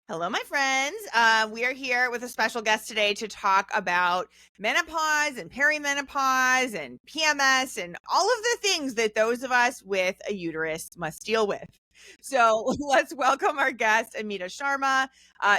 Hello, my friends. We are here with a special guest today to talk about menopause and perimenopause and PMS and all of the things that those of us with a uterus must deal with. So let's welcome our guest, Amita Sharma.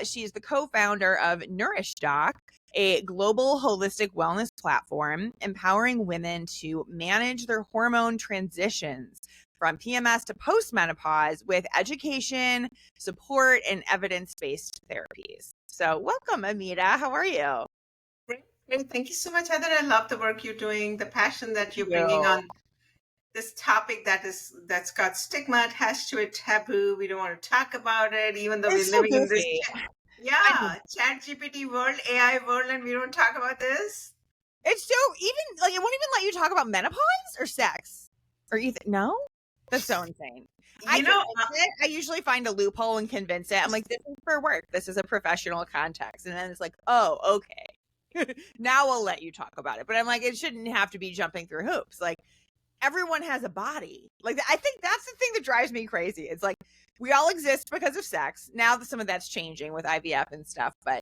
She is the co-founder of Nourish Doc, a global holistic wellness platform empowering women to manage their hormone transitions from PMS to postmenopause with education, support, and evidence-based therapies. So welcome, Amita. How are you? Great, great. Thank you so much, Heather. I love the work you're doing, the passion that you're bringing You. on this topic that's got stigma attached to it, taboo. We don't want to talk about it, even though we're It's so living in this goofy. I know. chat GPT world, AI world, and we don't talk about this. It's so even like it won't even let you talk about menopause or sex or either. No, that's so insane. I You know, convince it. I usually find a loophole and convince it. I'm like, this is for work. This is a professional context, and then it's like, oh, okay. Now I'll let you talk about it. But I'm like, it shouldn't have to be jumping through hoops. Like everyone has a body. Like I think that's the thing that drives me crazy. It's like we all exist because of sex. Now that some of that's changing with IVF and stuff, but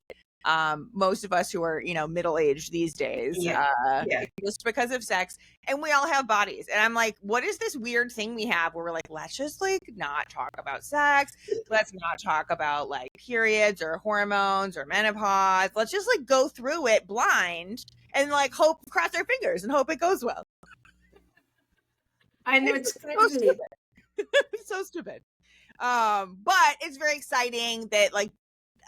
most of us who are, middle-aged these days, yeah, yeah. exist because of sex, and we all have bodies. And I'm like, what is this weird thing we have where we're like, let's just like not talk about sex. Let's not talk about like periods or hormones or menopause. Let's just like go through it blind and like hope, cross our fingers and hope it goes well. I know It's it's so crazy. stupid. It's so stupid. But it's very exciting that like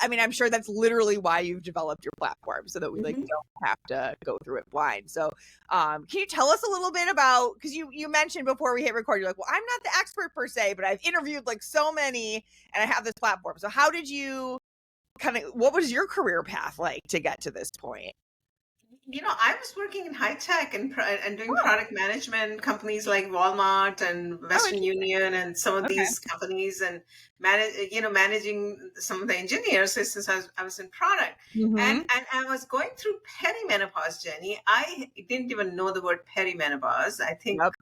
I mean, I'm sure that's literally why you've developed your platform so that we like Mhm. don't have to go through it blind. So, can you tell us a little bit about because you mentioned before we hit record, you're like, well, I'm not the expert per se, but I've interviewed like so many and I have this platform. So how did you what was your career path like to get to this point? I was working in high tech and doing Oh, product management companies like Walmart and oh, Western interesting. Union and some of Okay. these companies and managing some of the engineers since I was in product and Mm-hmm. and I was going through perimenopause journey. I didn't even know the word perimenopause. I think, Yep.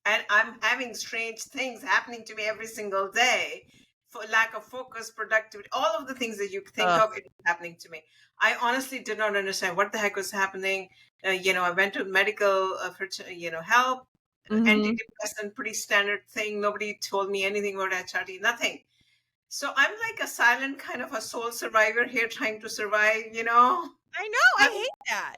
and I'm having strange things happening to me every single day for lack of focus, productivity, all of the things that you think Ugh. of, it was happening to me. I honestly did not understand what the heck was happening. I went to medical for help, Mm-hmm. antidepressant, pretty standard thing. Nobody told me anything about HRT, nothing. So I'm like a silent kind of a soul survivor here trying to survive. I know. I I'm, hate that.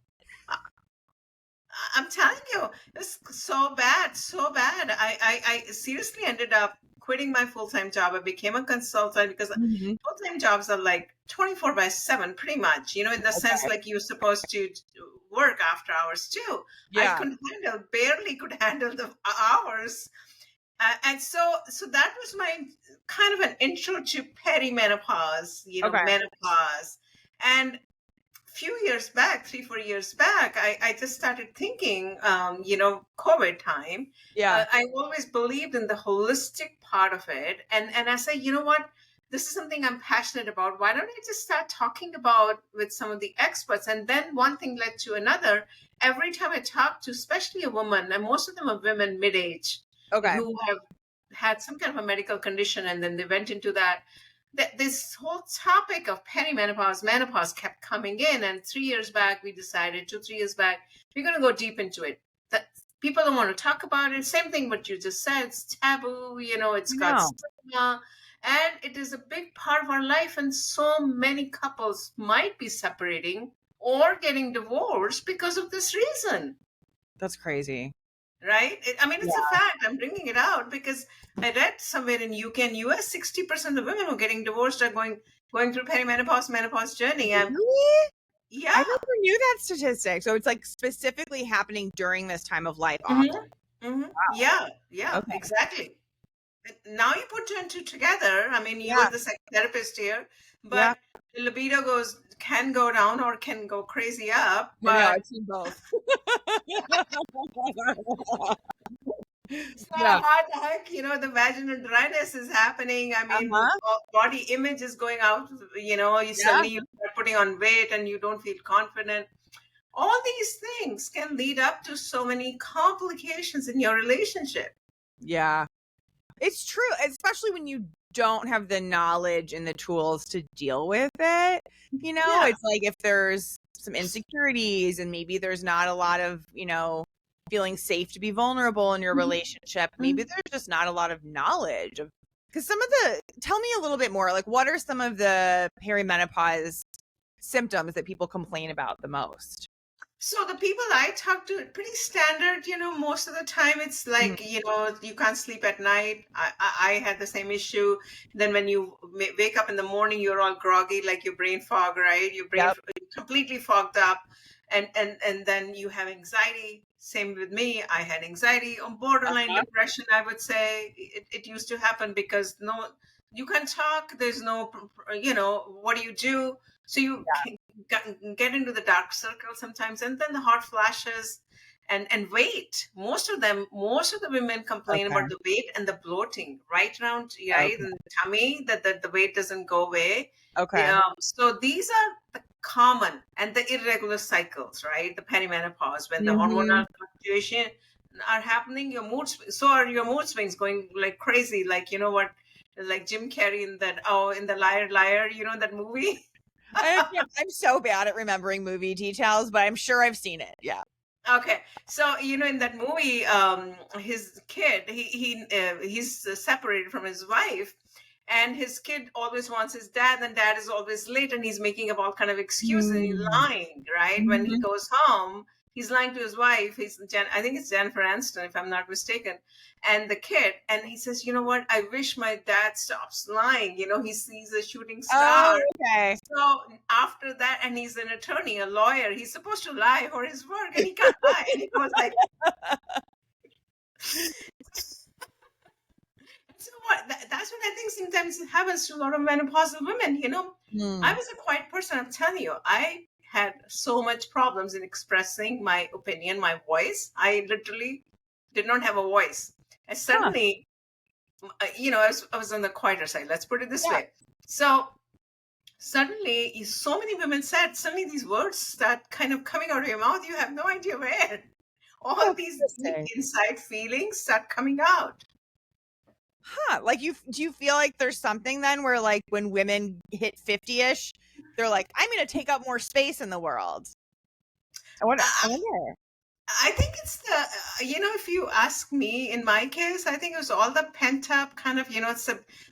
I'm telling you, it's so bad, so bad. I seriously ended up quitting my full time job. I became a consultant because Mm-hmm. full time jobs are like 24/7, pretty much, in the sense Okay. like you're supposed to work after hours too. I Yeah. couldn't barely could handle the hours. And so that was my kind of an intro to perimenopause, Okay. menopause. And few years back, 3, 4 years back, I just started thinking, COVID time. Yeah. I always believed in the holistic part of it. And I say, you know what? This is something I'm passionate about. Why don't I just start talking about with some of the experts? And then one thing led to another. Every time I talk to, especially a woman, and most of them are women mid-age Okay. who have had some kind of a medical condition and then they went into that this whole topic of perimenopause, menopause kept coming in. And 3 years back, we decided, 2, 3 years back, we're going to go deep into it. That people don't want to talk about it. Same thing what you just said. It's taboo. It's I got know. stigma, and it is a big part of our life. And so many couples might be separating or getting divorced because of this reason. That's crazy. Right? I mean, it's a Yeah. fact. I'm bringing it out because I read somewhere in UK and US, 60% of women who are getting divorced are going through perimenopause, menopause journey. And Really? I yeah, never knew that statistic. So it's like specifically happening during this time of life hmm often. yeah, yeah, Okay. exactly. Now you put two and two together. I mean, you Yeah. are the psychotherapist here, Yeah. but libido can go down or can go crazy up. I know. But I've seen both. so Yeah. what the heck, the vaginal dryness is happening. I mean, Uh-huh. body image is going out. You Yeah. suddenly you start putting on weight and you don't feel confident. All these things can lead up to so many complications in your relationship. Yeah. It's true, especially when you don't have the knowledge and the tools to deal with it. Yeah. It's like if there's some insecurities and maybe there's not a lot of, feeling safe to be vulnerable in your relationship. Maybe there's just not a lot of knowledge of, because tell me a little bit more, like what are some of the perimenopause symptoms that people complain about the most? So the people I talk to, pretty standard, most of the time it's like, you can't sleep at night. I had the same issue. Then when you wake up in the morning, you're all groggy, like your brain fog, right? Your brain Yep. completely fogged up. And then you have anxiety. Same with me. I had anxiety on borderline depression, I would say. It used to happen because you can't talk. There's no, what do you do? So you get into the dark circle sometimes, and then the hot flashes and weight. Most of the women complain about the weight and the bloating right around right in the tummy, that the weight doesn't go away. So these are the common and the irregular cycles, right? The perimenopause, when the hormonal fluctuation are happening, your mood swings going like crazy, like what, like Jim Carrey in the Liar Liar, that movie. I'm so bad at remembering movie details, but I'm sure I've seen it. Yeah. Okay, so in that movie, his kid, he's separated from his wife, and his kid always wants his dad, and dad is always late, and he's making up all kind of excuses, and he's lying, right? When he goes home, he's lying to his wife. I think it's Jennifer Aniston, if I'm not mistaken, and the kid, and he says, "You know what? I wish my dad stops lying." He sees a shooting star. Oh, okay. So after that, and he's an attorney, a lawyer, he's supposed to lie for his work, and he can't lie. And he was like, so what? That's what I think sometimes it happens to a lot of menopausal women. I was a quiet person. I'm telling you, I had so much problems in expressing my opinion, my voice. I literally did not have a voice. And suddenly, I was on the quieter side. Let's put it this way. So suddenly, so many women said, suddenly these words start kind of coming out of your mouth. You have no idea where. All these deep inside feelings start coming out. Like do you feel like there's something then where like when women hit 50-ish, they're like, I'm going to take up more space in the world? I wonder. I think it's if you ask me, in my case, I think it was all the pent up kind of,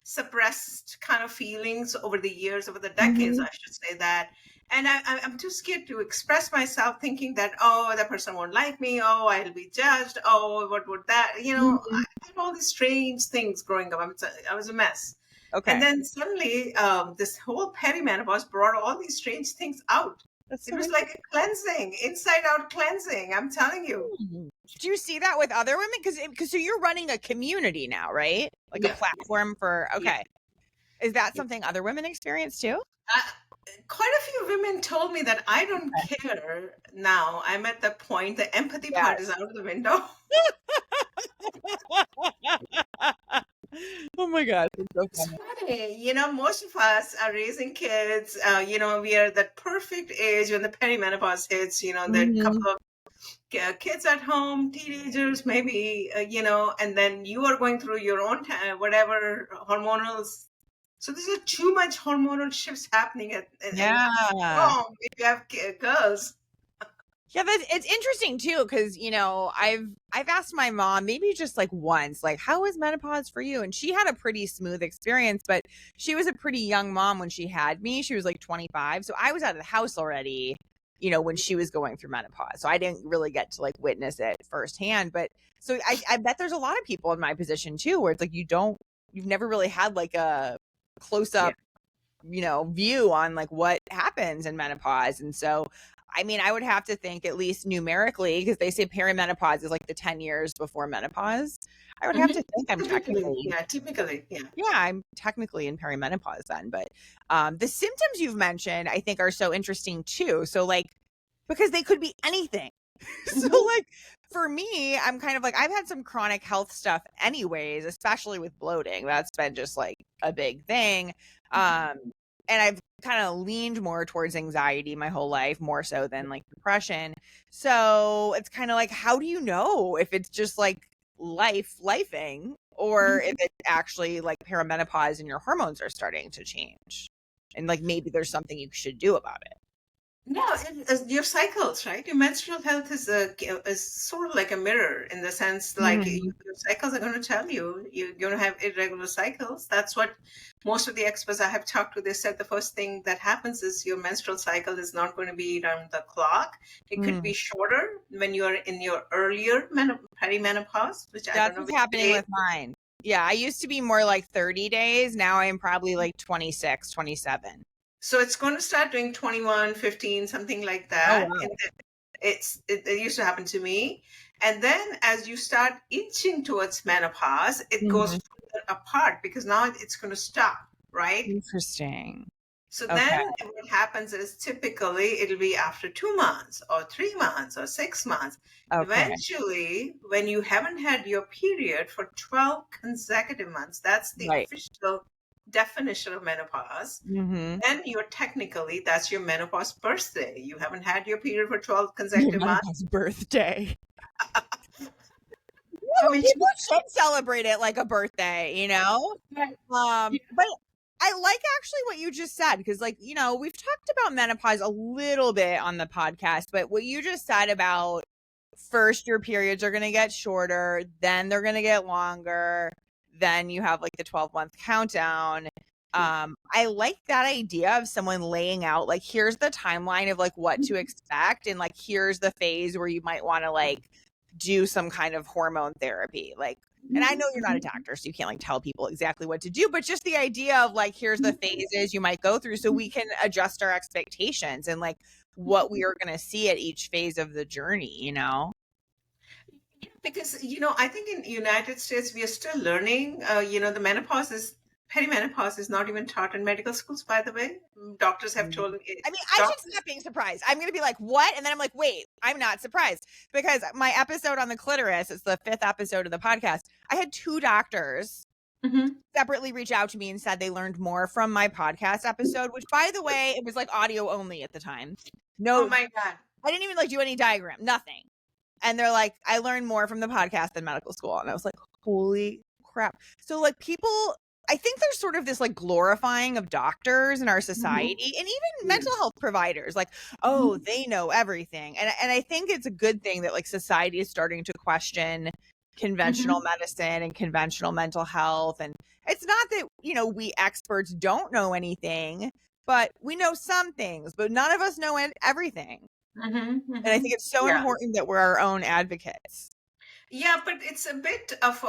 suppressed kind of feelings over the years, over the decades, I should say that. And I'm too scared to express myself, thinking that, oh, that person won't like me. Oh, I'll be judged. Oh, what would that, I had all these strange things growing up. I was a mess. Okay. And then suddenly, this whole perimenopause brought all these strange things out. It was like a cleansing, inside out cleansing. I'm telling you. Do you see that with other women? Because so you're running a community now, right? Like a platform for, Is that something other women experience too? Quite a few women told me that I don't care now. I'm at the point, the empathy part is out of the window. Oh my God. It's funny. Most of us are raising kids. We are that perfect age when the perimenopause hits, there are a couple of kids at home, teenagers, maybe, and then you are going through your own whatever hormonal. So there's too much hormonal shifts happening if you have girls. Yeah, it's interesting too, because I've asked my mom maybe just like once, like, how was menopause for you? And she had a pretty smooth experience, but she was a pretty young mom when she had me. She was like 25, so I was out of the house already, when she was going through menopause. So I didn't really get to like witness it firsthand. But so I bet there's a lot of people in my position too, where it's like you've never really had like a close up, view on like what happens in menopause. And so I would have to think, at least numerically, because they say perimenopause is like the 10 years before menopause. I would have to think I'm typically. I'm technically in perimenopause then. But the symptoms you've mentioned, I think, are so interesting too. So like, because they could be anything. So like for me, I'm kind of like, I've had some chronic health stuff anyways, especially with bloating. That's been just like a big thing. And I've kind of leaned more towards anxiety my whole life, more so than like depression. So it's kind of like, how do you know if it's just like lifing, or if it's actually like perimenopause and your hormones are starting to change. And like maybe there's something you should do about it. No, your cycles, right? Your menstrual health is sort of like a mirror in the sense like Mhm. your cycles are going to tell you you're going to have irregular cycles. That's what most of the experts I have talked to, they said the first thing that happens is your menstrual cycle is not going to be around the clock. It could Mm. be shorter when you're in your earlier perimenopause, which I don't That's know what's which happening day. with mine. Yeah, I used to be more like 30 days. Now I'm probably like 26, 27. So it's going to start doing 21, 15, something like Oh, that. wow. And it used to happen to me. And then as you start inching towards menopause, it goes Mhm. further apart because now it's going to stop, right? Interesting. So Okay. then what happens is typically it'll be after 2 months or 3 months or 6 months. Okay. Eventually, when you haven't had your period for 12 consecutive months, that's the Right. official definition of menopause. Mhm. Then you're technically, that's your menopause birthday. You haven't had your period for 12 Your consecutive months. menopause birthday. I Yeah, mean, people should celebrate it like a birthday, you know? But I like actually what you just said because, like, you know, we've talked about menopause a little bit on the podcast, but what you just said about first your periods are going to get shorter, then they're going to get longer, then you have like the 12-month countdown. I like that idea of someone laying out like here's the timeline of like what to expect and like here's the phase where you might want to like do some kind of hormone therapy. Like, and I know you're not a doctor, so you can't like tell people exactly what to do, but just the idea of like here's the phases you might go through so we can adjust our expectations and like what we are going to see at each phase of the journey, you know? because, I think in the United States, we are still learning. The perimenopause is not even taught in medical schools, by the way. Doctors have told me, I mean, I should stop being surprised. I'm going to be like, what? And then I'm like, wait, I'm not surprised because my episode on the clitoris, it's the 5th episode of the podcast. I had 2 doctors Mhm. separately reach out to me and said they learned more from my podcast episode, which by the way, it was like audio only at the time. Oh No, my God. I didn't even like do any diagram, nothing. And they're like, I learned more from the podcast than medical school. And I was like, holy crap. So like people, I think there's sort of this like glorifying of doctors in our society and even mental health providers. Like, oh, they know everything. And I think it's a good thing that like society is starting to question conventional medicine and conventional mental health. And it's not that, you know, we experts don't know anything, but we know some things, but none of us know everything. And I think it's so Yeah. important that we're our own advocates. Yeah, but it's a bit of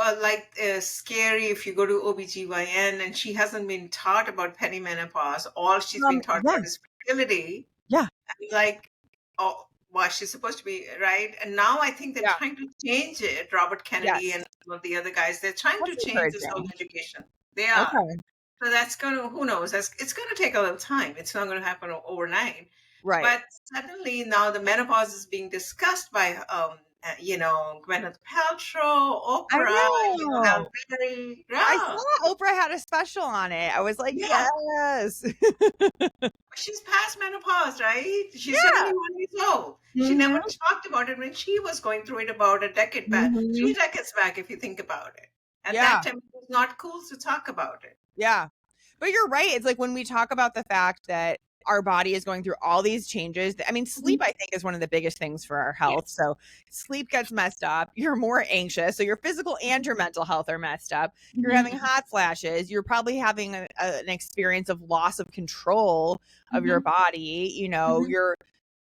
scary if you go to OBGYN and she hasn't been taught about perimenopause. All she's been taught Yeah, about is fertility. yeah, Like, oh, well, she's supposed to be right. And now I think they're yeah, trying to change it. Robert Kennedy and yes. some of the other guys, they're trying to That's change this whole encouraging. education. They are. Okay, So that's going to, who knows? It's going to take a little time. It's not going to happen overnight. right. But suddenly now the menopause is being discussed by, Gwyneth Paltrow, I Oprah, Halle know. Berry. I Yeah, saw Oprah had a special on it. I was like, yeah. yes. She's past menopause, right? She's Yeah. 71 years old. She never Mhm. talked about it when she was going through it about a decade back, Mhm. 3 decades back, if you think about it. At that Yeah. time, it was not cool to talk about it. Yeah. But you're right. It's like when we talk about the fact that our body is going through all these changes. I mean, sleep, I think, is one of the biggest things for our health. Yes. So sleep gets messed up. You're more anxious. So your physical and your mental health are messed up. You're having hot flashes. You're probably having an experience of loss of control of your body. You know,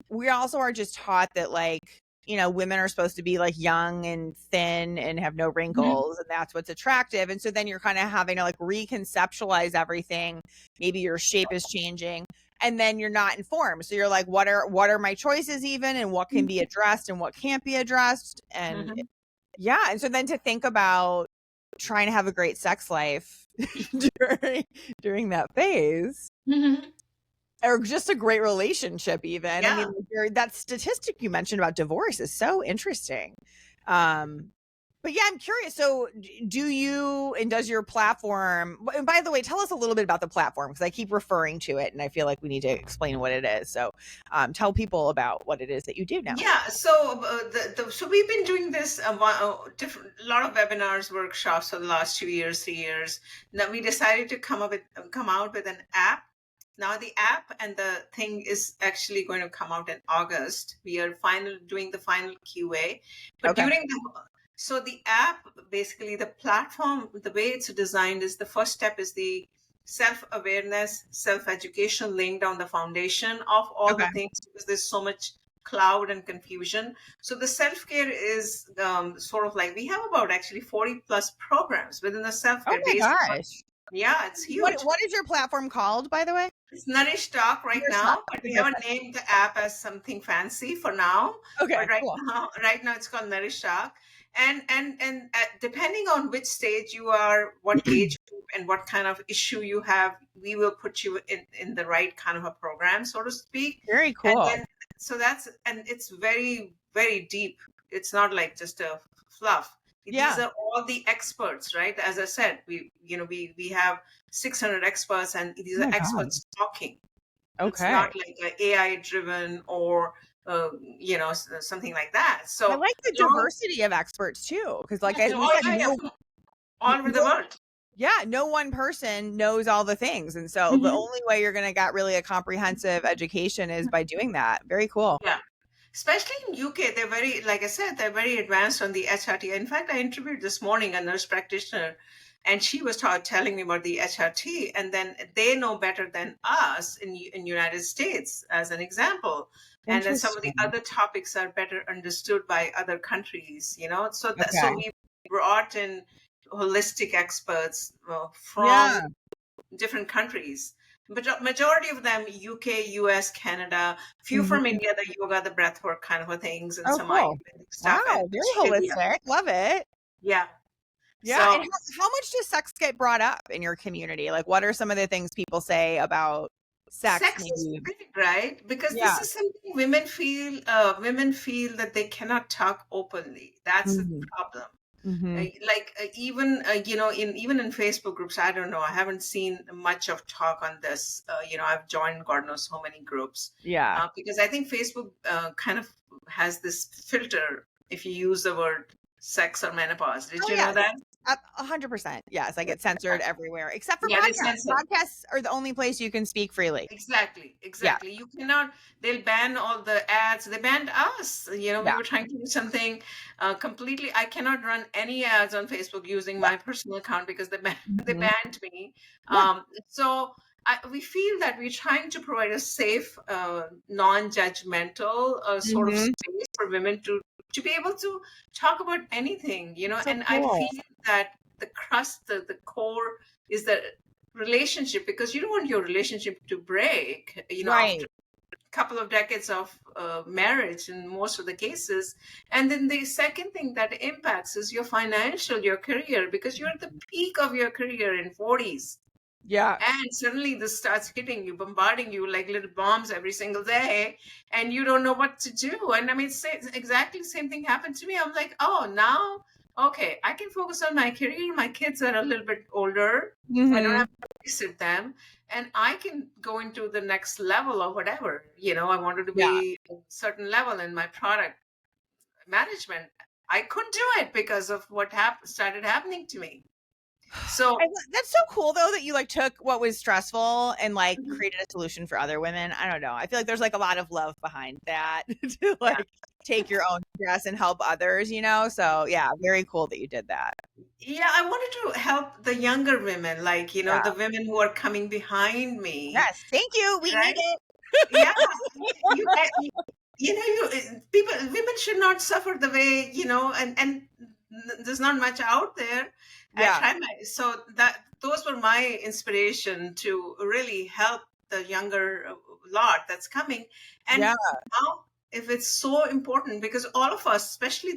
we also are just taught that like, you know, women are supposed to be like young and thin and have no wrinkles and that's what's attractive. And so then you're kind of having to like reconceptualize everything. Maybe your shape is changing and then you're not informed. So you're like, what are my choices even and what can be addressed and what can't be addressed? And yeah. And so then to think about trying to have a great sex life during that phase or just a great relationship even. Yeah. I mean, that statistic you mentioned about divorce is so interesting. But yeah, I'm curious. So, do you and does your platform? And by the way, tell us a little bit about the platform because I keep referring to it, and I feel like we need to explain what it is. So, tell people about what it is that you do now. Yeah, so so we've been doing this different lot of webinars, workshops for the last 2 years, 3 years. Now we decided to come out with an app. Now the app and the thing is actually going to come out in August. We are doing the final QA, but Okay. during the app, basically the platform, the way it's designed is the first step is the self-awareness, self-education, laying down the foundation of all the Okay. things because there's so much cloud and confusion. So the self-care is sort of like we have about actually 40 plus programs within the Oh self-care my based on, gosh. yeah, it's huge. What is your platform called, by the way? It's Nourish Talk right Your stuff. now, but we Okay, haven't perfect. named the app as something fancy for now. But Okay, cool. right now it's called Nourish Talk, and depending on which stage you are, what age group, and what kind of issue you have, we will put you in the right kind of a program, so to speak. Very And cool. then and it's very very deep. It's not like just a fluff. These Yeah. are all the experts, right? As I said, we have 600 experts, and these Oh are my god. experts talking. It's Okay. not like a AI driven or something like that. I So like the no, diversity of experts too, because like yeah, we said, yeah, from all over the no, world. yeah, no one person knows all the things, and so the Mhm. only way you're gonna get really a comprehensive education is by doing that. Very cool. Yeah. Especially in UK, they're very, like I said, they're very advanced on the HRT. In fact, I interviewed this morning a nurse practitioner, and she was telling me about the HRT, and then they know better than us in United States, as an example. And then some of the Interesting. other topics are better understood by other countries. So Okay. we brought in holistic experts from Yeah. different countries. But majority of them UK, US, Canada, few from Mhm. India, the yoga, the breathwork kind of a things, and Oh, some cool. Ayurvedic stuff, and Wow, very Australia. holistic. Love it. Yeah. Yeah, and So how much does sex get brought up in your community? Like, what are some of the things people say about sex sex is maybe? big, right? Because this Yeah. is something women feel that they cannot talk openly. That's the Mhm. problem. Mhm. Even in Facebook groups, I don't know, I haven't seen much of talk on this. I've joined god knows so many groups, Yeah. because I think Facebook kind of has this filter if you use the word sex or menopause. Did Oh, you know yes. that? 100%. Yes, I get censored everywhere except for Yeah, they podcasts. censor. Podcasts are the only place you can speak freely. Exactly, Yeah. exactly. You cannot, they'll ban all the ads. They banned us. We Yeah. were trying to do something completely. I cannot run any ads on Facebook using Yeah. my personal account because they Mhm. banned me. Yeah. So we feel that we're trying to provide a safe, non-judgmental sort of Mhm. space for women to be able to talk about anything, So and I cool. feel that the crust, the core is the relationship, because you don't want your relationship to break after Right. a couple of decades of marriage in most of the cases. And then the second thing that impacts is your career, because you're at the peak of your career in 40s, Yeah. and suddenly this starts hitting you, bombarding you like little bombs every single day, and you don't know what to do. And I mean, exactly the same thing happened to me. I'm like, oh, now, okay, I can focus on my career. My kids are a little bit older. I don't have Mhm. to babysit them, and I can go into the next level or whatever. I wanted to Yeah. be a certain level in my product management. I couldn't do it because of what started happening to me. So That's so cool though that you like took what was stressful and like mhm, created a solution for other women. I don't know. I feel like there's like a lot of love behind that to yeah. like take your own stress and help others. So yeah, very cool that you did that. Yeah, I wanted to help the younger women, like, Yeah. the women who are coming behind me, Yes. Thank you. We need right? it. Yeah, women should not suffer the way, and there's not much out there. I Yeah. try so that those were my inspiration to really help the younger lot that's coming. And Yeah. now, if it's so important, because all of us, especially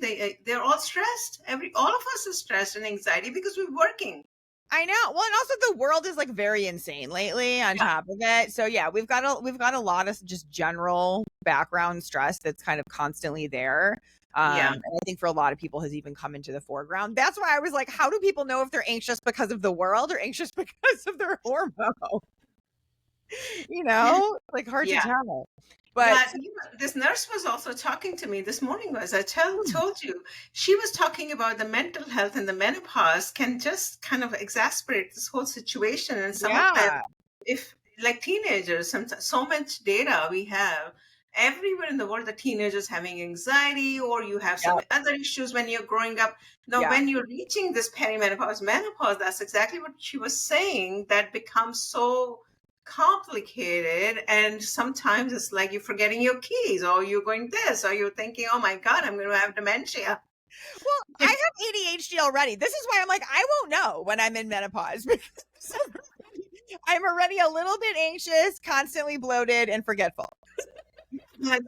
they're all stressed. All of us is stressed and anxiety because we're working. I know. Well, and also the world is like very insane lately on Yeah, top of it. So yeah, we've got a lot of just general background stress that's kind of constantly there. yeah. And I think for a lot of people has even come into the foreground. That's why I was like, how do people know if they're anxious because of the world or anxious because of their hormone? Like hard to Yeah. tell. But Yeah, this nurse was also talking to me this morning. Was I told you she was talking about the mental health and the menopause can just kind of exasperate this whole situation. And some of them, yeah, if like teenagers, so much data we have everywhere in the world, the teenagers having anxiety, or you have yeah, some other issues when you're growing up. Now, yeah. when you're reaching this perimenopause, menopause, that's exactly what she was saying. That becomes so complicated, and sometimes it's like you're forgetting your keys, or you're going this, or you're thinking, oh my god, I'm going to have dementia. Well, I have ADHD already. This is why I'm like, I won't know when I'm in menopause because I'm already a little bit anxious, constantly bloated, and forgetful. But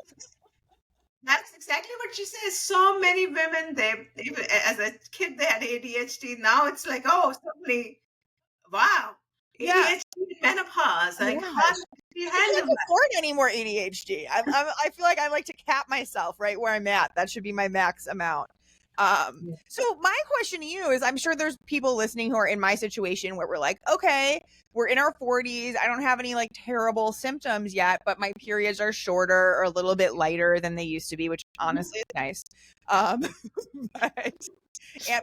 that's exactly what she says. So many women, as a kid they had ADHD, now it's like, oh, suddenly, wow, Yeah. ADHD menopause, like Yeah. how do you I can't handle that? afford any more ADHD. I feel like I like to cap myself right where I'm at. That should be my max amount. So my question to you is, I'm sure there's people listening who are in my situation where we're like, okay, we're in our 40s. I don't have any like terrible symptoms yet, but my periods are shorter or a little bit lighter than they used to be, which honestly is nice. Um, but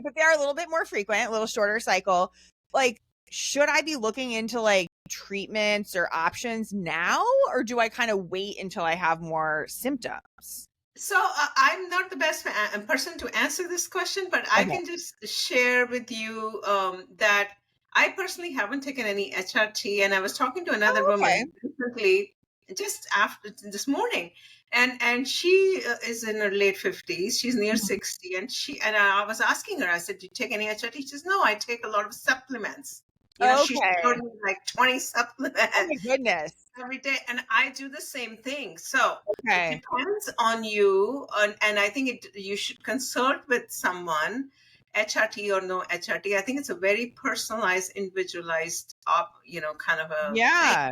but they are a little bit more frequent, a little shorter cycle. Like, should I be looking into like treatments or options now, or do I kind of wait until I have more symptoms? So I'm not the best person to answer this question, but I Okay. can just share with you that I personally haven't taken any HRT, and I was talking to another Oh, okay. woman recently, just after this morning, and she is in her late 50s. She's near Mhm. 60, and I was asking her. I said, "Do you take any HRT?" She says, "No, I take a lot of supplements." She showed Okay. me like 20 Oh supplements my goodness. every day, and I do the same thing. So it Okay. depends on you, and I think you should consult with someone, HRT or no HRT. I think it's a very personalized, individualized kind of a thing. Yeah.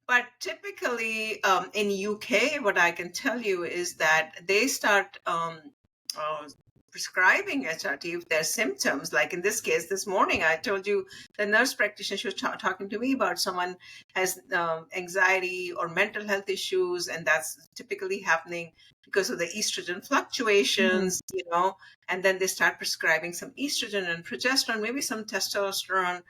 But typically, in UK, what I can tell you is that they start uh, prescribing HRT if there's symptoms. Like in this case, this morning, I told you the nurse practitioner, she was talking to me about someone has anxiety or mental health issues, and that's typically happening because of the estrogen Mhm. fluctuations, and then they start prescribing some estrogen and progesterone, maybe some testosterone.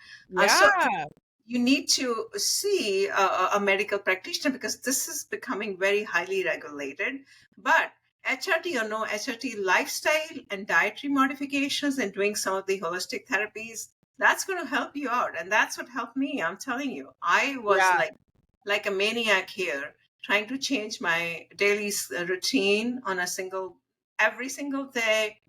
So Yeah. you need to see a medical practitioner, because this is becoming very highly regulated. But HRT or no HRT, lifestyle and dietary modifications and doing some of the holistic therapies, that's going to help you out. And that's what helped me. I'm telling you, I was Yeah. like a maniac here, trying to change my daily routine on every single day,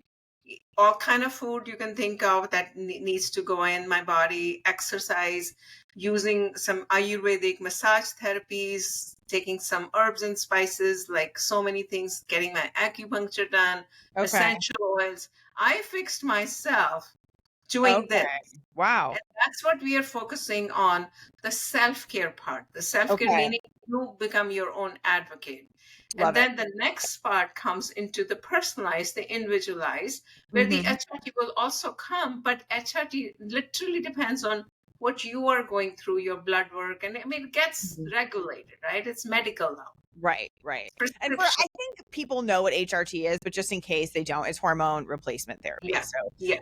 all kind of food you can think of that needs to go in my body, exercise, using some ayurvedic massage therapies, taking some herbs and spices, like so many things, getting my acupuncture done, Okay. essential oils. I fixed myself doing this. Okay. Wow. And that's what we are focusing on, the self-care part. The self-care Okay. meaning you become your own advocate. And Love it. then the next part comes into the personalized, the individualized, where the Hmm. HRT will also come, but HRT literally depends on what you are going through, your blood work. And I mean, it gets regulated, right? It's medical now. Right, right. And Prescription. I think people know what HRT is, but just in case they don't, it's hormone replacement therapy. Yeah. So, Yeah.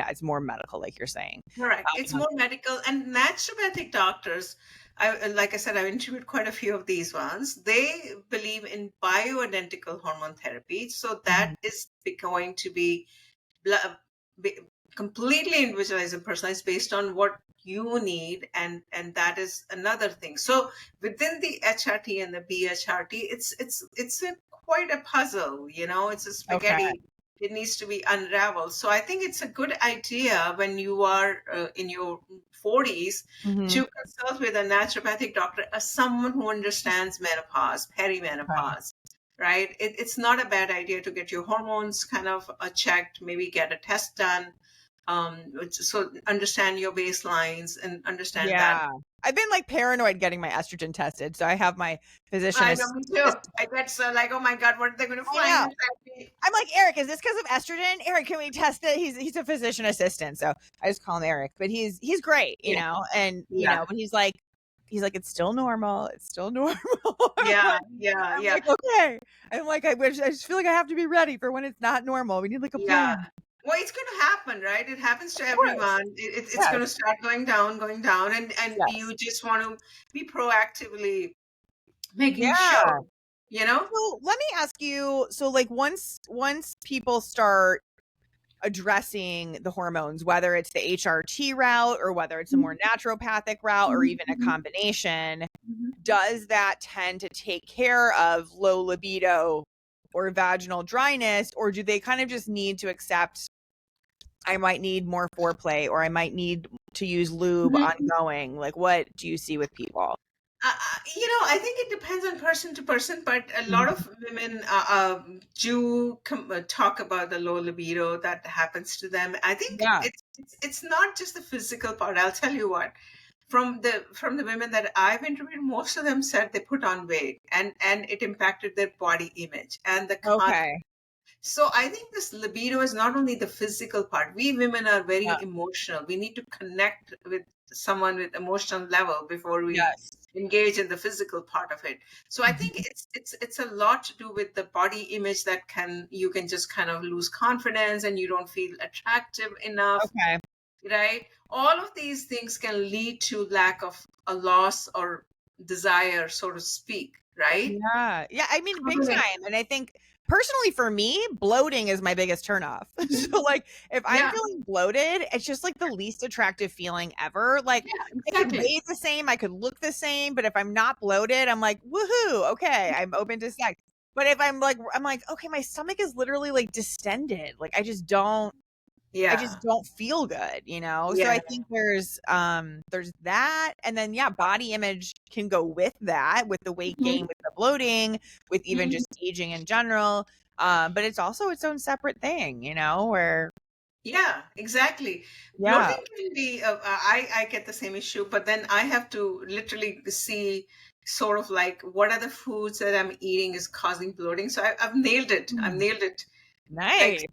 it's more medical, like you're saying. Correct. It's Um, more medical, and naturopathic doctors. Like I said, I've interviewed quite a few of these ones. They believe in bioidentical hormone therapy, so that Mhm. is going to be, bla- be completely individualized and personalized based on what you need, and that is another thing. So within the HRT and the BHRT, it's quite a puzzle. It's a Okay. spaghetti. It needs to be unraveled. So I think it's a good idea when you are in your 40s Hmm. to consult with a naturopathic doctor, as someone who understands menopause, Okay. perimenopause, right? It's not a bad idea to get your hormones kind of checked, maybe get a test done. So understand your baselines and understand that. Yeah. I've been like paranoid getting my estrogen tested. So I have my physician I know, me too. assistant. I get so like, oh my God, what are they going to I find know. inside me? I'm like, Eric, is this because of estrogen? Eric, can we test it? He's a physician assistant. So I just call him Eric, but he's great, Yeah, and yeah, but he's like, it's still normal. It's still normal. yeah, yeah, I'm yeah, like, okay. I'm like, I just feel like I have to be ready for when it's not normal. We need like a yeah. plan. Well, it's going to happen, right? It happens to Of course. everyone. It's going Yes. to start going down, and Yes. you just want to be proactively making Yeah. sure, you know. So let me ask you, so like once people start addressing the hormones, whether it's the HRT route or whether it's a more naturopathic route or even a combination, does that tend to take care of low libido or vaginal dryness, or do they kind of just need to accept I might need more foreplay or I might need to use lube Mhm. ongoing? Like, what do you see with people? I think it depends on person to person, but a lot Mhm. of women do talk about the low libido that happens to them. I think Yeah. it's not just the physical part. I'll tell you what. From the women that I've interviewed, most of them said they put on weight and it impacted their body image and the confidence. Okay. So I think this libido is not only the physical part. We women are Yeah. very emotional. We need to connect with someone with emotional level before we Yes. engage in the physical part of it. So I think Mhm. it's a lot to do with the body image that you can just kind of lose confidence and you don't feel attractive enough, Okay. right? All of these things can lead to lack of a loss or desire, so to speak, right? Yeah. Yeah. I mean, big Combination. time. And I think personally for me, bloating is my biggest turnoff. So like if I'm Yeah, feeling bloated, it's just like the least attractive feeling ever. Like yeah, I could exactly. weigh the same, I could look the same, but if I'm not bloated, I'm like, woohoo, okay, I'm open to sex. But if I'm like, okay, my stomach is literally like distended. Like I Yeah, just don't feel good. So I yeah. think there's that, and then yeah, body image can go with that, with the weight gain, Mhm, with the bloating, with even mhm. just aging in general. But it's also its own separate thing, where Yeah, exactly. yeah. Bloating can be, I get the same issue, but then I have to literally see sort of like what are the foods that I'm eating is causing bloating. So I've nailed it. I've Mm, nailed it. Like, nice.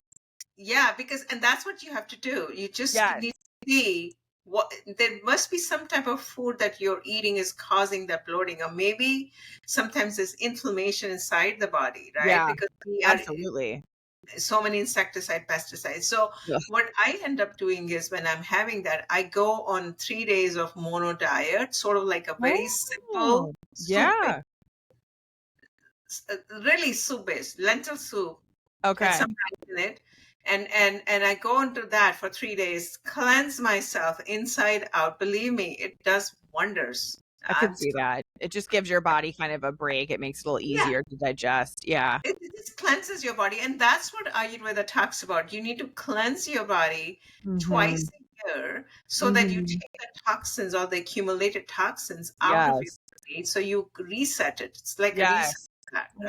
yeah, and that's what you have to do. You just Yes. need to see what there must be some type of food that you're eating is causing that bloating, or maybe sometimes there's inflammation inside the body, right? Yeah, Because we are absolutely. so many insecticide pesticides. So Ugh. what I end up doing is when I'm having that, I go on 3 days of mono diet, sort of like a very simple Oh, soup, yeah. really soup based lentil soup and Okay. some rice in it. And I go into that for 3 days, cleanse myself inside out. Believe me, it does wonders. I could I'm see that. It just gives your body kind of a break. It makes it a little Yeah, easier to digest. Yeah. it just cleanses your body, and that's what Ayurveda talks about. You need to cleanse your body Mhm. twice a year so that you Mhm. take the toxins or the accumulated toxins out of your Yes. body, so you reset it. It's like a reset, Yes.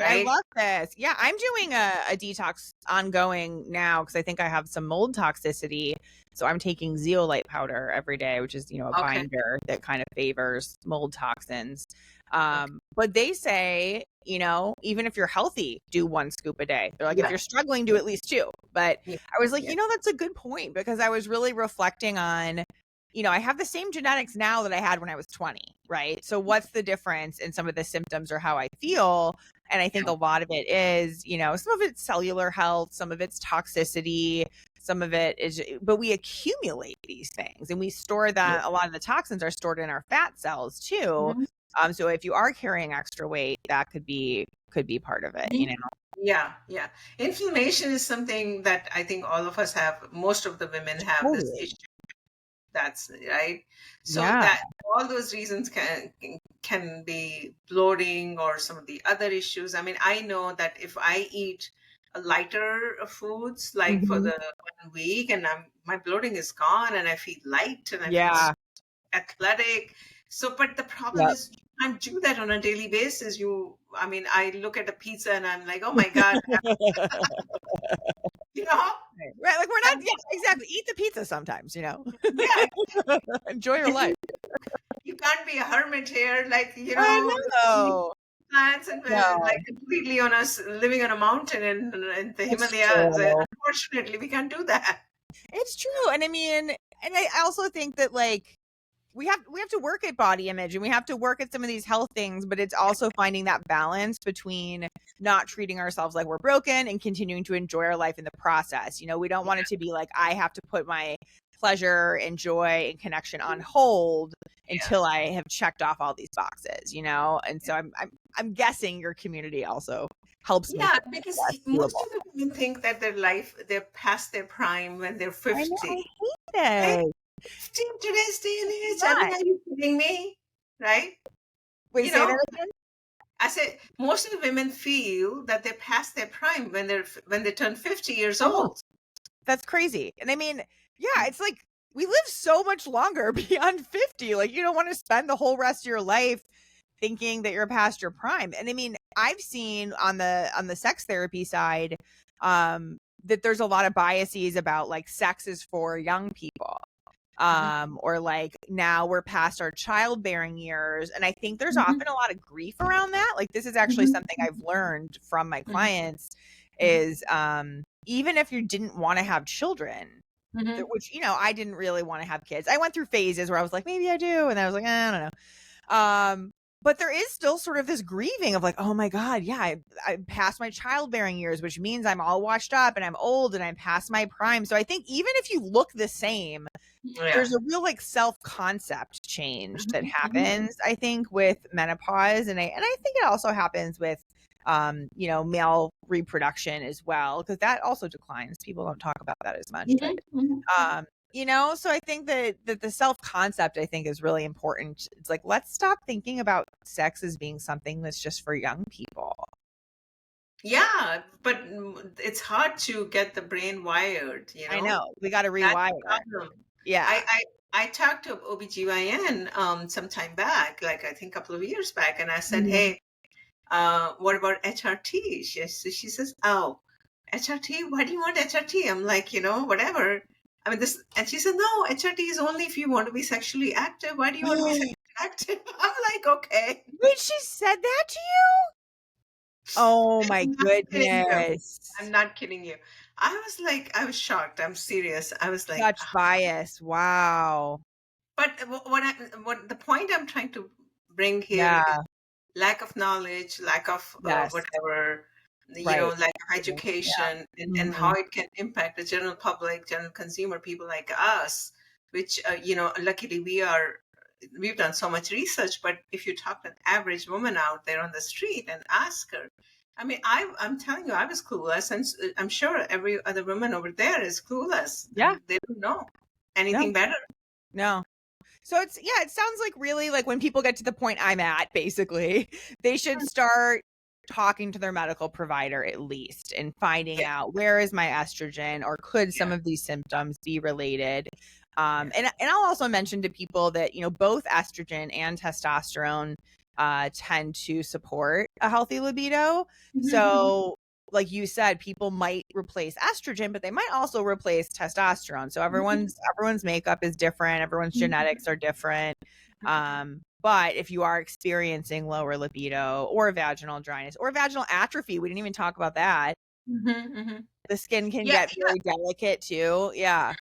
I right? love this. Yeah, I'm doing a detox ongoing now because I think I have some mold toxicity. So I'm taking zeolite powder every day, which is, a Okay. binder that kind of favors mold toxins. Okay. But they say, even if you're healthy, do one scoop a day. They're like, if Yeah. you're struggling, do Yeah. at least two. But Yeah. I was like, Yeah. that's a good point because I was really reflecting on I have the same genetics now that I had when I was 20, right? So what's the difference in some of the symptoms or how I feel? And I think a lot of it is, some of it's cellular health, some of it's toxicity, some of it is, but we accumulate these things and we store Yeah. that. A lot of the toxins are stored in our fat cells too. Mhm. So if you are carrying extra weight, that could be part of it. Mhm. Yeah, yeah. Inflammation is something that I think all of us have. Most of the women have this Totally. issue. That's right. So Yeah. that all those reasons can be bloating or some of the other issues. I mean, I know that if I eat a lighter foods like for Mhm. the 1 week, and my bloating is gone and I feel light and I feel Yeah. athletic. So, but the problem Yep. is you can't do that on a daily basis. I mean, I look at a pizza and I'm like, oh my God, you know? Right, like, we're not Um, yeah, exactly, eat the pizza sometimes, you know? yeah, Enjoy your life. you can't be a hermit here, like, I eat know. plants and like No, completely on us living on a mountain in the it's Himalayas. And true. unfortunately, we can't do that. It's true, and I mean and I also think that, like, we have to work at body image and we have to work at some of these health things, but it's also finding that balance between not treating ourselves like we're broken and continuing to enjoy our life in the process. You know, we don't want it to be like I have to put my pleasure and joy and connection on hold Yeah. until I have checked off all these boxes, you know? And so I'm guessing your community also helps make Yeah, it because less most doable. of the women think that they're past their prime when they're I know, 50. I Right? hate it. 50 in today's day and It's age. I mean, not. are you kidding me? Right? Wait, You say know, that again? I said most of the women feel that they're past their prime when they turn 50 years I know. old. That's crazy. And I mean, yeah, it's like we live so much longer beyond 50. Like you don't want to spend the whole rest of your life thinking that you're past your prime. And I mean, I've seen on the sex therapy side that there's a lot of biases about like sex is for young people. Mhm, Or like now we're past our childbearing years. And I think there's mhm, often a lot of grief around that. Like this is actually mhm, something I've learned from my mhm, clients mhm, is even if you didn't want to have children, mhm. which you know, I didn't really want to have kids. I went through phases where I was like, maybe I do, and I was like, I don't know. But there is still sort of this grieving of like, oh my God, yeah, I passed my childbearing years, which means I'm all washed up and I'm old and I'm past my prime. So I think even if you look the same, Yeah. there's a real like self-concept change that Mhm, mhm, happens, I think, with menopause. And I think it also happens with you know, male reproduction as well, because that also declines. People don't talk about that as much. But mhm, mhm, mhm. you know, so I think that the self-concept I think is really important. It's like let's stop thinking about sex as being something that's just for young people. Yeah, but it's hard to get the brain wired, I know. We got to That's rewire the it. problem. Yeah. I talked to OBGYN some time back, like I think a couple of years back, and I said, Mhm. hey, what about HRT? She says, oh, HRT? Why do you want HRT? I'm like, whatever. I mean, this, and she said, no, HRT is only if you want to be sexually active. Why do you want to be sexually active? I'm like, okay. Wait, she said that to you? Oh my I'm not kidding you. I'm goodness. not kidding you. I was shocked. I'm serious. I was like, Such bias. Wow. but what the point I'm trying to bring here is Yeah. lack of knowledge, lack of Yes. whatever, Right. lack of Yeah. education, and how Mhm. it can impact the general public, general consumer, people like us, which, luckily we've done so much research. But if you talk to an average woman out there on the street and ask her, I mean, I'm telling you, I was clueless, and I'm sure every other woman over there is clueless, Yeah. and they don't know No. anything better. No. So it's yeah, it sounds like really like when people get to the point I'm at, basically, they should start talking to their medical provider at least and finding Yeah, out where is my estrogen or could some yeah, of these symptoms be related. yeah. And I'll also mention to people that you know both estrogen and testosterone tend to support a healthy libido. Mhm, So like you said, people might replace estrogen, but they might also replace testosterone. So mhm, everyone's makeup is different, everyone's mhm, genetics are different. mhm. But if you are experiencing lower libido or vaginal dryness or vaginal atrophy, we didn't even talk about that. Mhm, mhm. The skin can Yeah, get very delicate too. Yeah.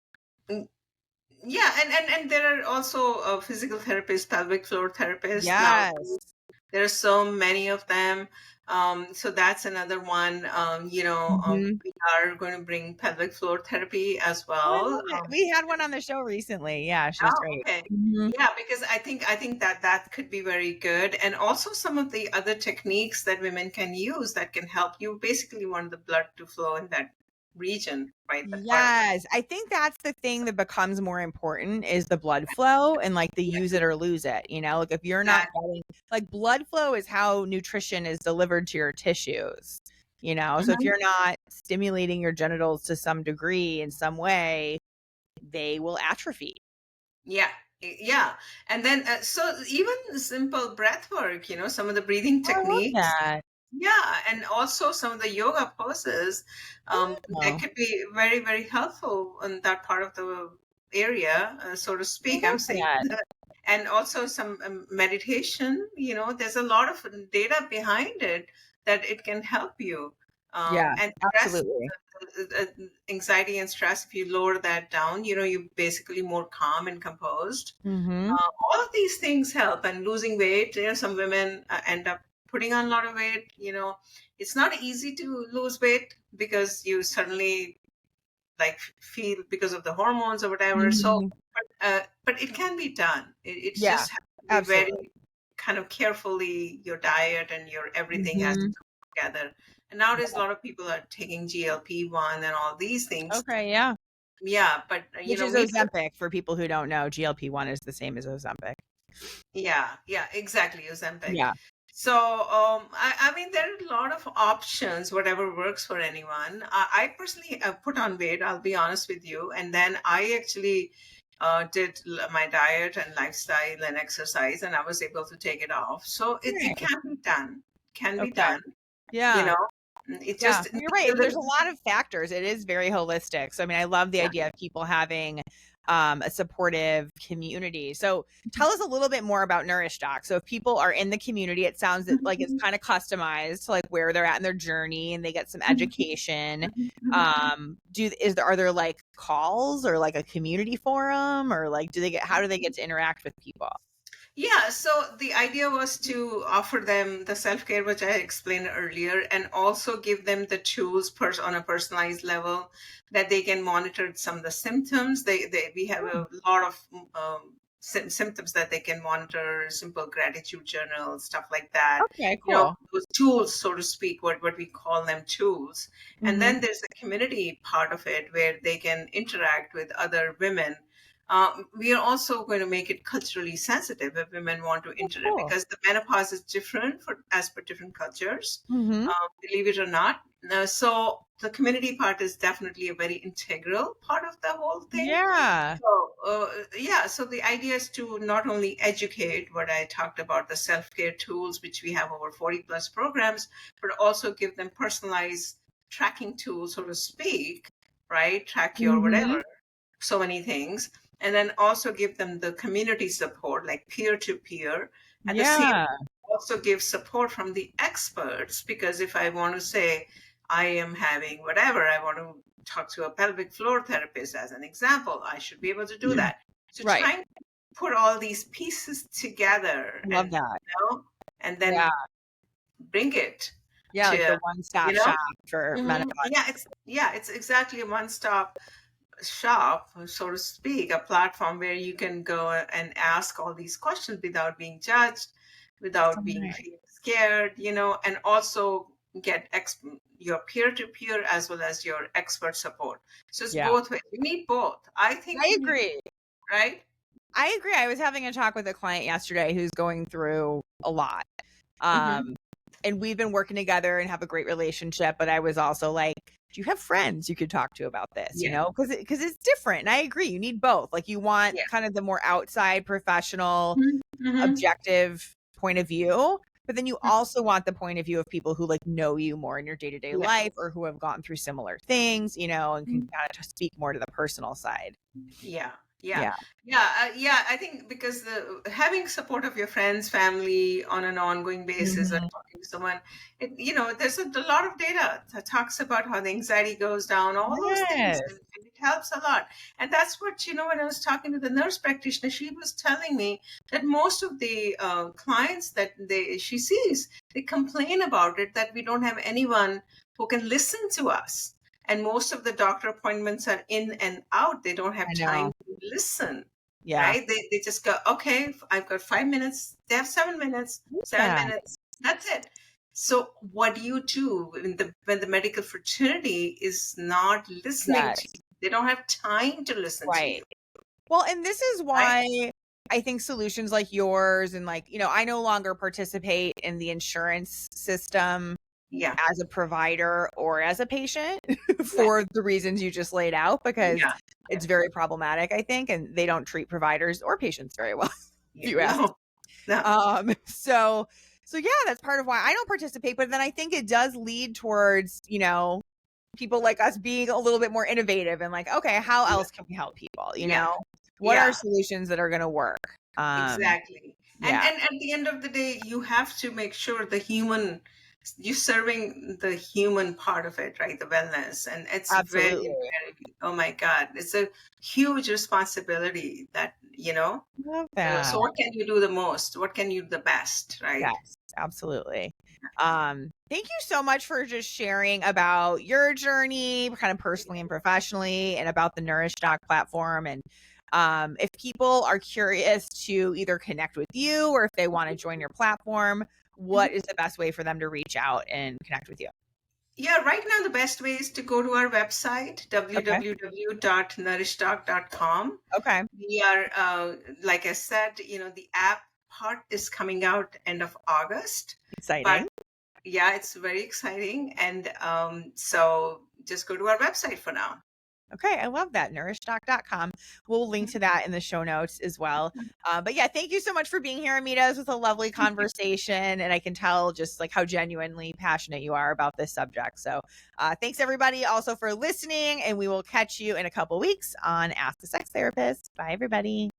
mm, yeah, and there are also physical therapists, pelvic floor therapists nowadays. Yes. There are so many of them. So that's another one. Mhm. We are going to bring pelvic floor therapy as Oh, I well. love it. We had one on the show recently. Yeah, she was Oh, great. okay. Mhm. Yeah, because I think that could be very good, and also some of the other techniques that women can use that can help you. Basically, want the blood to flow in that region, right? That part of Yes, I think that's the thing that becomes more important is the blood flow and like the yeah, use it or lose it, you know? Like if you're not that. getting like blood flow is how nutrition is delivered to your tissues, you know? So if Mhm. you're not stimulating your genitals to some degree in some way, they will atrophy. Yeah, yeah, and then so even simple breath work, some of the breathing Oh, I love techniques that. Yeah, and also some of the yoga poses that Oh, could be very, very helpful in that part of the area, so to I speak. I'm love saying that. that. And also some meditation. There's a lot of data behind it that it can help you. Yeah, And stress, absolutely. anxiety and stress, if you lower that down, you're basically more calm and composed. Mm-hmm. All of these things help, and losing weight. Some women end up putting on a lot of weight. It's not easy to lose weight because you suddenly like feel because of the hormones or whatever. So, Mm-hmm. but it can be done. It's Yeah, just have to be absolutely. very kind of carefully, your diet and your everything has to Mm-hmm. come together. And nowadays, a lot of people are taking GLP-1 and all these things. Okay, yeah. Yeah, but Which is meat. Ozempic for people who don't know. GLP-1 is the same as Ozempic. Yeah, exactly, Ozempic. Yeah. So, I mean, there are a lot of options, whatever works for anyone. I personally put on weight, I'll be honest with you. And then I actually did my diet and lifestyle and exercise, and I was able to take it off. So it Right. can be done, can be Okay. done, you Yeah. know. It Yeah. just You're needs right. a And there's little, a lot of factors. It is very holistic. So I mean, I love the yeah. idea of people having a supportive community. So tell us a little bit more about Nourish Doc. So if people are in the community, it sounds like it's kind of customized to like where they're at in their journey and they get some education. Are there like calls or like a community forum or like how do they get to interact with people? Yeah, so the idea was to offer them the self care, which I explained earlier, and also give them the tools on a personalized level that they can monitor some of the symptoms. We have Hmm. a lot of symptoms that they can monitor, simple gratitude journal, stuff like that. Okay, cool. Those tools, so to speak, what we call them tools. And Hmm. then there's the community part of it where they can interact with other women. We are also going to make it culturally sensitive if women want to Oh, enter it, cool. because the menopause is different for as per different cultures, Hmm. believe it or not. So the community part is definitely a very integral part of the whole thing. Yeah. So yeah, so the idea is to not only educate what I talked about, the self-care tools, which we have over 40 plus programs, but also give them personalized tracking tools, so to speak, right? Track your Hmm. whatever, so many things, and then also give them the community support like peer to peer. At the same Yeah. time, also give support from the experts, because if I want to say I am having whatever, I want to talk to a pelvic floor therapist as an example, I should be able to do that. So Right. trying to put all these pieces together, Love and that. and Yeah. then bring it Yeah, like to, the one-stop shop for menopause. yeah, it's exactly a one stop shop, so to speak, a platform where you can go and ask all these questions without being judged, That's so without being nice. feeling scared, and also get your peer to peer as well as your expert support. So it's Yeah. both ways. You need both. I think I you need, agree. right? I agree. I was having a talk with a client yesterday who's going through a lot. Mm-hmm. Um, and we've been working together and have a great relationship, but I was also like, do you have friends you could talk to about this, Yeah. Because it's different. And I agree. You need both. Like you want Yeah. kind of the more outside professional Mm-hmm. objective point of view, but then you also want the point of view of people who like know you more in your day-to-day Yeah. life or who have gone through similar things, and can kind of speak more to the personal side. Yeah, yeah, Yeah. yeah. I think because having support of your friends, family on an ongoing basis, or Mhm. talking to someone, there's a lot of data that talks about how the anxiety goes down, all those things, Yes. and it helps a lot. And that's what, when I was talking to the nurse practitioner, she was telling me that most of the clients that she sees, they complain about it, that we don't have anyone who can listen to us, and most of the doctor appointments are in and out. They don't have I time know. to listen, Yeah. right? They just go, okay, I've got 5 minutes. They have 7 minutes, seven Yeah. minutes. That's it. So what do you do when the medical fraternity is not listening to Yes. you? They don't have time to listen to Right. you, Well, and this is right? why I think solutions like yours and like, I no longer participate in the insurance system Yeah, as a provider or as a patient yeah, for the reasons you just laid out because yeah, yeah, it's very problematic, I think, and they don't treat providers or patients very well, if yeah. you ask. No, no. So So yeah, that's part of why I don't participate. But then I think it does lead towards, people like us being a little bit more innovative and like, okay, how Yeah. else can we help people? Yeah. What are Yeah. solutions that are going to work? Exactly. And Yeah, at the end of the day, you have to make sure you serving the human part of it, right? The wellness. And it's very, absolutely. very, oh my God, it's a huge responsibility that, Love so that. what can you do the most? What can you do the best, right? Yes, absolutely. Thank you so much for just sharing about your journey, kind of personally and professionally, and about the Nourish Doc platform. And if people are curious to either connect with you or if they want to join your platform, what is the best way for them to reach out and connect with you? Yeah, right now the best way is to go to our website, Okay. www.nourishdoc.com. Okay. We are, like I said, the app part is coming out end of August. But Exciting. yeah, it's very exciting. And so just go to our website for now. Okay, I love that. Nourishdoc.com. We'll link to that in the show notes as well. But yeah, thank you so much for being here, Amita. This was a lovely conversation, and I can tell just like how genuinely passionate you are about this subject. So thanks everybody also for listening, and we will catch you in a couple weeks on Ask the Sex Therapist. Bye, everybody.